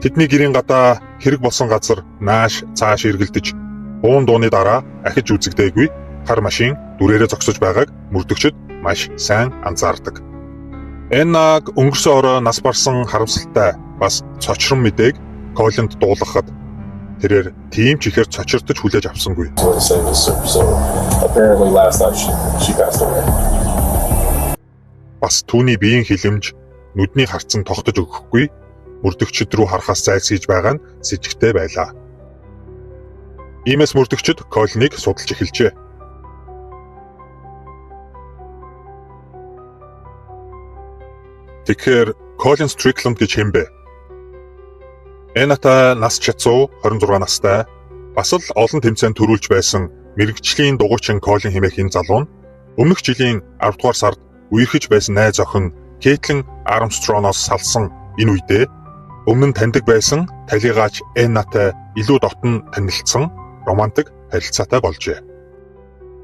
Тэдний гэрийн гадаа хэрэг болсон газар нааш цааш эргэлдэж буун дууны дараа ахиж үзэгдээгүй хар машин дүрээрээ зогсож байгааг мөрдөгчд маш сайн анзаардаг. Эннаг өнгөрсөн орой нас барсан харамсалтай бас цочрон мэдээг Колинд дуулгахад тэрээр тийм ч ихээр цочирдож хүлээж авсангүй. Бас түүний биеийн хилэмж нүдний харцан тогтож өгөхгүй мөрдөгчд рүү харахаас зайлсхийж байгаа нь с ิจ гтэй байлаа. Иймээс мөрдөгчд Колиныг судалж эхэлжээ. Тэгэхээр Колин Стрикланд гэж хэм бэ? Эннатай нас чацуу 26 настай бас л олон тэмцээнд төрүүлж байсан мэрэгжлийн дугуйчин Колин хэмээх энэ залуу нь өмнөх жилийн 10 дугаар сард үерхэж байсан найз охин Кейтлин Армстронгоос салсан энэ үедээ өмнө нь таньдаг байсан талигач Эннатай илүү дотн танилцсан романтик харилцаатай болжээ.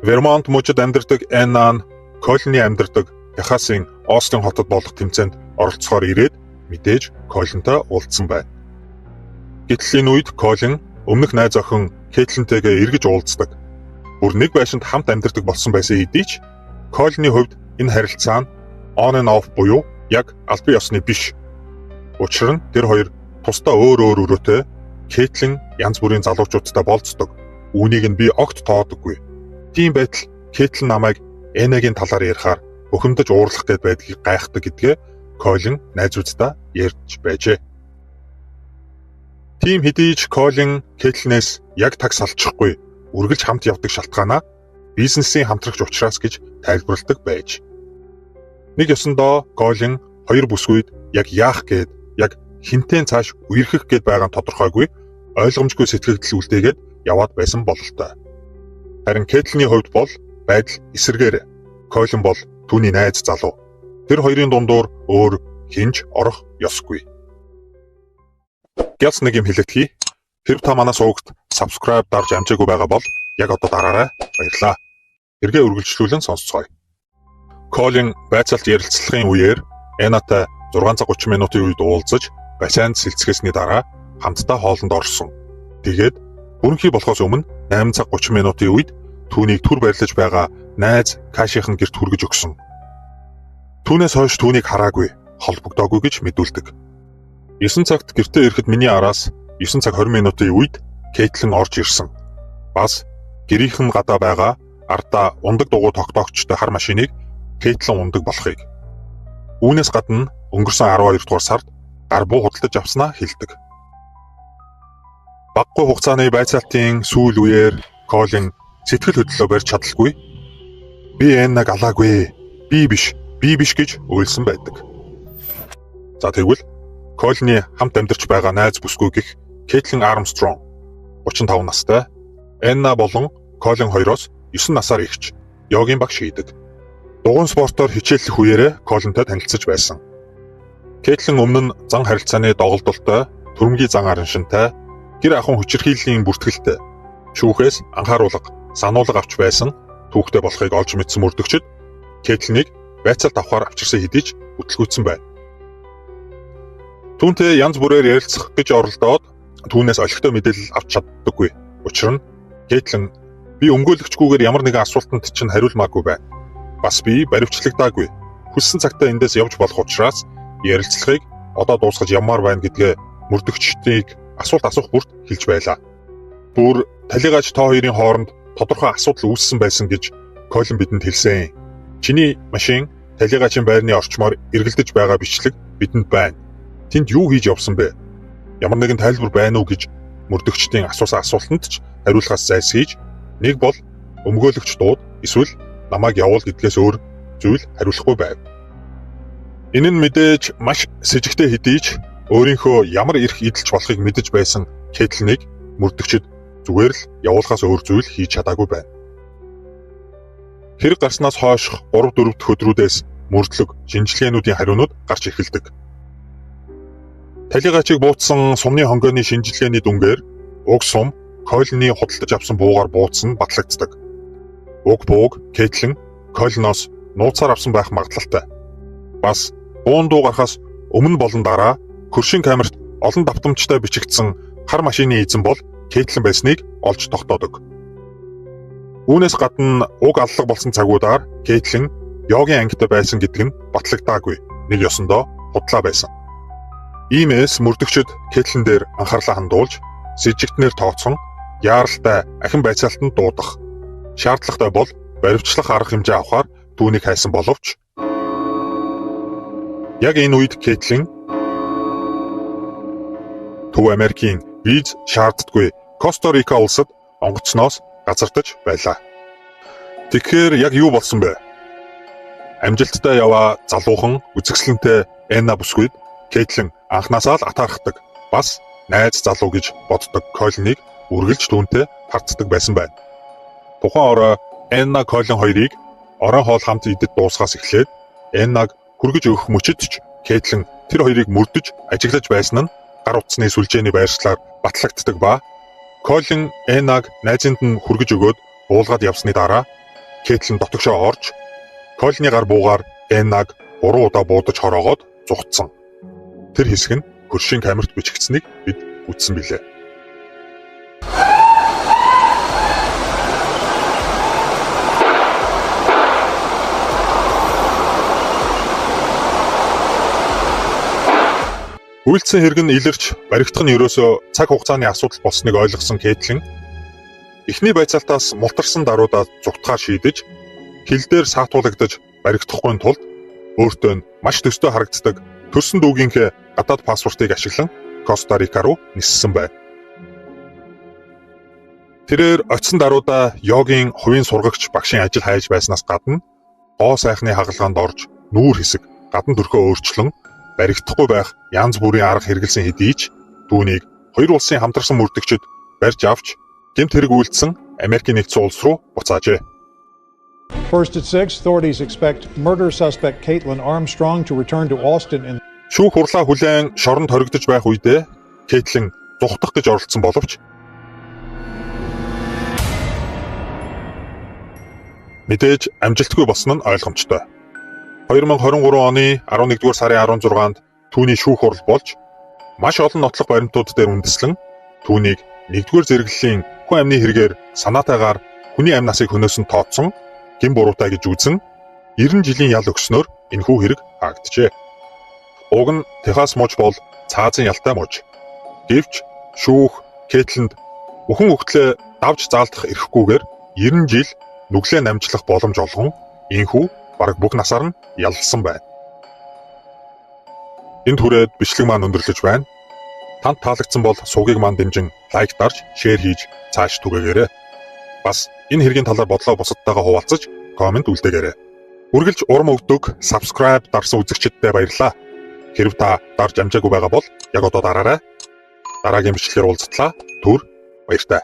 Вермонт мужид амьдардаг Энна нь Колины амьдардаг Техасын Остин хотод болох тэмцээнд оролцохоор ирээд мэдээж Колинтой уулзсан байна. Гэтэл энэ үед Колин өмнөх найз охин Кейтлинтэйгээ эргэж уулздаг. Бүр нэг байшинд хамт амьдардаг болсон байсан хэдий ч Колины хувьд энэ харилцаа нь on and off буюу яг албан ёсны биш. Учир нь тэр хоёр тусдаа өөр өрөөтэй Кейтлин янз бүрийн залуучуудтай болцдог. Үүнийг нь би огт тоодоггүй. Тийм байтал Кейтлин намайг Эннагийн талаар ярихаар бухимдаж уурлах гээд байдгийг гайхдаг гэдгээ Колин найзуудтай ярьж байжээ. Тийм хэдий ч Колин Кейтлинээс яг таг салчихгүй үргэлж хамт явдаг шалтгаанаа бизнесийн хамтрагч учраас гэж тайлбарладаг байж. Нэг ёсондоо Колин хоёр бүсгүйд яг яах гээд яг хинтэн цааш үерхэх гээд байгаа нь тодорхойгүй ойлгомжгүй сэтгэгдэл үлдээгээд яваад байсан бололтой. Харин Кэтлиний хувьд бол байдал эсэргээр. Колин бол түүний найз залуу. Тэр хоёрын дундуур өөр хинж орох ёсгүй. Гялс нэг юм хэлэхий. Хэрв та манай суугт subscribe дарж амжаагүй байгаа бол яг одоо дараарай. Баярлалаа. Эргээ үргэлжлүүлэн сонсцгоё. Колин байцаалт ярилцлагын үеэр Эннатай 6 цаг 30 минутын үед уулзаж, бассейнд сэлцгээсний дараа хамтдаа хоолнд орсон. Тэгээд бүрэнхий болохоос өмнө 8 цаг 30 минутын үед түүнийг түр барьлаж байгаа найз Кашийн гэрт хүргэж өгсөн. Түүнээс хойш түүнийг хараагүй, холбогдоогүй гэж мэдүүлдэг. 9 цагт гэртээ ирэхэд миний араас 9 цаг 20 минутын үед Кэтлин орж ирсэн. Бас гэрийнхэн гадаа байгаа ардаа ундаг дугуй тогтоогчтой хар машиныг Кэтлин ундаг болохыг. Үүнээс гадна өнгөрсөн 12 дугаар сард гар буу худалдаж авснаа хэлдэг. Баггүй хугацааны байцаалтын сүүл үеэр Колин сэтгэл хөдлөлөө барьж чадалгүй. Би Эннаг алаагүй. Би биш гэж уйлсан байдаг. За тэгвэл Колины хамт амьдарч байгаа найз бүсгүй гэх Кэтлин Армстронг 35 настай, Энна болон Колин хоёроос 9 насаар ихч, йогийн багш хийдэг. Дугуйн спортоор хичээллэх үеэрээ Колинтой танилцж байсан. Кэтлин өмнө нь зан харилцааны доголдолтой, түрэмгий зан араншинтай, гэр ахуйн хүчирхийллийн бүртгэлтэй, шүүхээс анхааруулга, сануулга авч байсан түүхтэй болохыг олж мэдсэн мөрдөгчд Кэтлинийг байцаалт авахаар авчирсан хэдий ч бүтлгүүцсэн байна. Түүнтэй янз бүрээр ярилцах гэж оролдоод түүнээс олигтой мэдээлэл авч чаддаггүй. Учир нь Кэтлин би өмгөөлөгчгүйгээр ямар нэгэн асуултанд чинь хариулмаагүй байна. Бас би баривчлагдаагүй. Хүссэн цагтаа эндээс явж болох учраас ярилцлагыг одоо дуусгаж явмаар байна гэдгээ мөрдөгчдийг асуулт асуух бүрт хэлж байлаа. Бүр талигаач та хоёрын хооронд тодорхой асуудал үүссэн байсан гэж Колин бидэнд хэлсэн. Чиний машин талигаачийн байрны орчмоор эргэлдэж байгаа бичлэг бидэнд байна. Тэнд юу хийж явсан бэ? Ямар нэгэн тайлбар байна уу гэж мөрдөгчдийн асуусан асуултанд ч хариулахаас зайлсхийж, нэг бол өмгөөлөгч дууд эсвэл намайг явуул гэдгээс өөр зүйл хариулахгүй байв. Энэ нь мэдээж маш с ิจ гтэй хэдий ч өөрийнхөө ямар эрх эдэлж болохыг мэдэж байсан Кэтлинийг мөрдөгчд зүгээр л явуулахаас өөр зүйл хийж чадаагүй байна. Хэрэг гарснаас хойш 3-4 дахь өдрүүдээс мөрдлөг шинжилгээнүүдийн хариунууд гарч эхэлдэг. Талигаачийг буутсан сумны хонгойны шинжилгээний дүнгээр уг сум Колины худалдаж авсан буугаар буутсан батлагддаг. Уг бууг Кэтлин Колиноос нууцаар авсан байх магадлалтай. Бас буун дуу гарахаас өмнө болон дараа хөршин камерт олон давтамжтай бичигдсэн хар машины эзэн бол Кэтлин байсныг олж тогтоодог. Үүнээс гадна уг аллах болсон цагуудаар Кэтлин йогийн ангитай байсан гэдэг нь батлагдаагүй. Нэг ёсондоо худлаа байсан. Иймээс мөрдөгчд Кэтлин дээр анхаарлаа хандуулж, сэжигтнэр тооцсон, яаралтай ахин байцаалтанд дуудах. Шаардлагатай бол баривчлах арга хэмжээ авахар түүнийг хайсан боловч яг энэ үед Кэтлин Төв Америкийн виз шаарддаггүй Коста Рика улсад онгоцноос газардаж байлаа. Тэгэхээр яг юу болсон бэ? Амжилттай яваа залуухан үзэсгэлэнтэй Энна бүсгүйд Кэтлин анхнаасаа л атаархдаг. Бас найз залуу гэж боддог Колиныг үргэлж түүнтэй харддаг байсан байна. Тухайн орой Энна Колин хоёрыг орон хоол хамт идэд дуусгаас эхлээд Эннаг хүргэж өгөх мөчөд ч Кэтлин тэр хоёрыг мөрдөж ажиглаж байсан нь гар утасны сүлжээний байршлаар батлагддаг ба Колин Эннаг найзынд нь хүргэж өгөөд буулгаад явсны дараа Кэтлин дотогшоо орж Колины гар буугаар Эннаг 3 удаа буудаж хороогоод зүгтсэн. Тэр хэсэг нь хөршин камерт бичигдсэнийг бид үзсэн билээ. Үйлдсэн хэрэг нь илэрч баригдах нь ерөөсөө цаг хугацааны асуудал болсныг ойлгосон Кэтлин эхний байцаалтаас мултарсан даруйдаа зүгтахаар шийдэж хил дээр саатуулагдаж баригдахгүй тулд өөртөө нь маш төстэй харагддаг төрсөн дүүгийнхээ гадаад паспортыг ашиглан Коста Рика руу ниссэн байна. Тэрээр очисон даруйдаа йогийн хувийн сургагч багшийн ажил хайж байснаас гадна гоо сайхны хагалгаанд орж нүүр хэсэг гадна төрхөө өөрчлөн баригдахгүй байх янз бүрийн арга хэрэгэлсэн хэдий ч түүнийг хоёр улсын хамтарсан мөрдөгчд барьж авч гэмт хэрэг үйлдсэн Америкийн нэгдсэн улс руу буцаажээ. First at 6, authorities expect murder suspect Caitlin Armstrong to return to Austin in Шүүх хурлаа хүлээн шоронд хоригдож байх үедээ Кейтлин зүхтах гэж оролцсон боловч мэдээж амжилтгүй болсон нь ойлгомжтой. 2023 оны 11-р сарын 16-нд түүний шүүх хурал болж маш олон нотлох баримтууд дээр үндэслэн түүнийг 1-р зэрэглэлийн хүн амны хэрэгээр санаатайгаар хүний амь насыг хөнөөсөн тооцсон гин буруутай гэж үзэн 90 жилийн ял өгснөөр энэхүү хэрэг хаагджээ. Уг нь Техас муж бол цаазын ялтай муж. Гэвч шүүх Кейтлинд бүхэн өгтлөө давж заалдах эрхгүйгээр 90 жил нүглээ намжлах боломж олгон энэхүү бараг бүх насаар нь ялсан байна. Энд хүрээд бичлэг маань өндөрлөж байна. Танд таалагдсан бол сувгийг маань дэмжин лайк дарж, шеэр хийж цааш түгээгээрэй. Бас энэ хэргийн талаар бодлоо бусадтайгаа хуваалцаж, комент үлдээгээрэй. Үргэлж урам өгдөг, subscribe дарсан үзэгчдтэй баярлалаа. Хэрв та дарж амжаагүй байгаа бол яг одоо дараарай. Дараагийн бичлэгээр уулзтлаа. Түр баяртай.